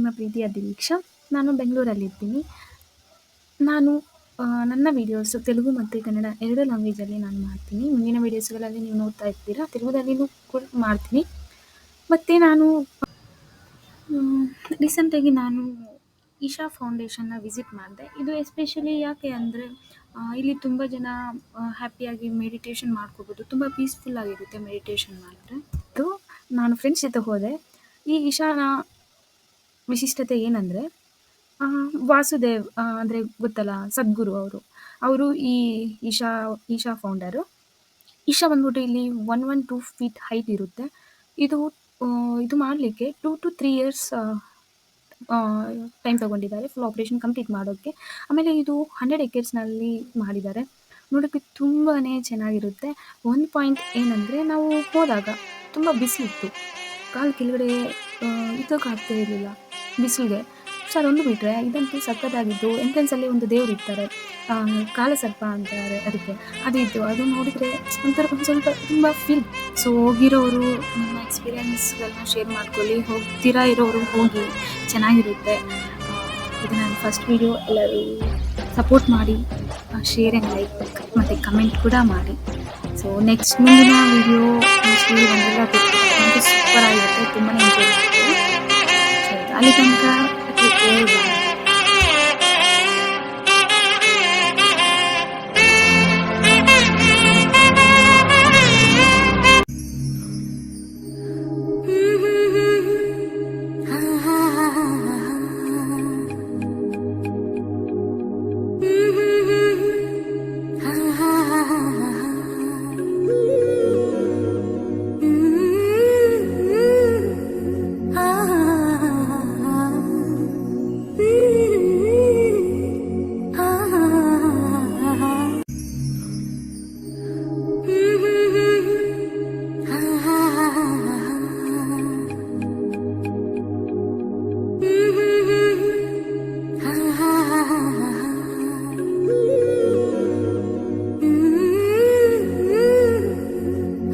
ನಿಮ್ಮ ಪ್ರೀತಿಯ ದೀಕ್ಷಾ. ನಾನು ಬೆಂಗಳೂರಲ್ಲಿದ್ದೀನಿ. ನಾನು ನನ್ನ ವೀಡಿಯೋಸು ತೆಲುಗು ಮತ್ತು ಕನ್ನಡ 2 ಲ್ಯಾಂಗ್ವೇಜಲ್ಲಿ ನಾನು ಮಾಡ್ತೀನಿ. ಮುಂದಿನ ವೀಡಿಯೋಸ್ಗಳಲ್ಲಿ ನೀವು ನೋಡ್ತಾ ಇರ್ತೀರಾ. ತೆಲುಗುದಲ್ಲಿನೂ ಕೂಡ ಮಾಡ್ತೀನಿ. ಮತ್ತು ನಾನು ರೀಸೆಂಟಾಗಿ ನಾನು ಈಶಾ ಫೌಂಡೇಶನ್ನ ವಿಸಿಟ್ ಮಾಡಿದೆ. ಇದು ಎಸ್ಪೆಷಲಿ ಯಾಕೆ ಅಂದರೆ ಇಲ್ಲಿ ತುಂಬ ಜನ ಹ್ಯಾಪಿಯಾಗಿ ಮೆಡಿಟೇಷನ್ ಮಾಡ್ಕೋಬೋದು. ತುಂಬ ಪೀಸ್ಫುಲ್ ಆಗಿರುತ್ತೆ ಮೆಡಿಟೇಷನ್ ಮಾಡಿದ್ರೆ. ನಾನು ಫ್ರೆಂಡ್ಸ್ ಜೊತೆ ಹೋದೆ. ಈ ಈಶಾನ ವಿಶಿಷ್ಟತೆ ಏನಂದರೆ, ವಾಸುದೇವ್ ಅಂದರೆ ಗೊತ್ತಲ್ಲ, ಸದ್ಗುರು ಅವರು ಈ ಈಶಾ ಫೌಂಡರು. ಈಶಾ ಬಂದ್ಬಿಟ್ಟು ಇಲ್ಲಿ 112 ಫೀಟ್ ಹೈಟ್ ಇರುತ್ತೆ. ಇದು ಮಾಡಲಿಕ್ಕೆ 2 to 3 years ಟೈಮ್ ತೊಗೊಂಡಿದ್ದಾರೆ ಫುಲ್ ಆಪ್ರೇಷನ್ ಕಂಪ್ಲೀಟ್ ಮಾಡೋಕ್ಕೆ. ಆಮೇಲೆ ಇದು 100 acresನಲ್ಲಿ ಮಾಡಿದ್ದಾರೆ. ನೋಡೋಕ್ಕೆ ತುಂಬಾ ಚೆನ್ನಾಗಿರುತ್ತೆ. ಒಂದು ಪಾಯಿಂಟ್ ಏನಂದರೆ, ನಾವು ಹೋದಾಗ ತುಂಬ ಬಿಸಿಲಿತ್ತು, ಕಾಲು ಕೆಳಗಡೆ ಇದ್ದಕ್ಕಾಗ್ತಾ ಇರಲಿಲ್ಲ ಬಿಸಿಲಿಗೆ. ಸೊ ಅದೊಂದು ಬಿಟ್ಟರೆ ಇದಂತೂ ಸಕ್ಕತ್ತಾಗಿದ್ದು. ಎಂಟ್ರೆನ್ಸಲ್ಲಿ ಒಂದು ದೇವ್ರು ಇರ್ತಾರೆ, ಕಾಲಸರ್ಪ ಅಂತಾರೆ ಅದಕ್ಕೆ. ಅದಿತ್ತು. ಅದು ನೋಡಿದರೆ ಒಂಥರ ಒಂದು ಸ್ವಲ್ಪ ತುಂಬ ಫೀಲ್. ಸೊ ಹೋಗಿರೋರು ನಿಮ್ಮ ಎಕ್ಸ್ಪೀರಿಯೆನ್ಸ್ಗಳನ್ನ ಶೇರ್ ಮಾಡ್ಕೊಳ್ಳಿ. ಹೋಗ್ತೀರಾ ಇರೋರು ಹೋಗಿ, ಚೆನ್ನಾಗಿರುತ್ತೆ. ಇದು ನನ್ನ ಫಸ್ಟ್ ವೀಡಿಯೋ. ಎಲ್ಲರೂ ಸಪೋರ್ಟ್ ಮಾಡಿ, ಶೇರ್ ಆ್ಯಂಡ್ ಲೈಕ್ ಮತ್ತು ಕಮೆಂಟ್ ಕೂಡ ಮಾಡಿ. ಸೊ ನೆಕ್ಸ್ಟ್ ಮುಂದಿನ ವೀಡಿಯೋ ಒಂದೆಲ್ಲ ಸೂಪರ್ ಆಗಿರುತ್ತೆ. ತುಂಬಾ ಎಂಜಾಯ್ ಮಾಡ್ತೀವಿ. ಸೊ ಅಲ್ಲಿ ತನಕ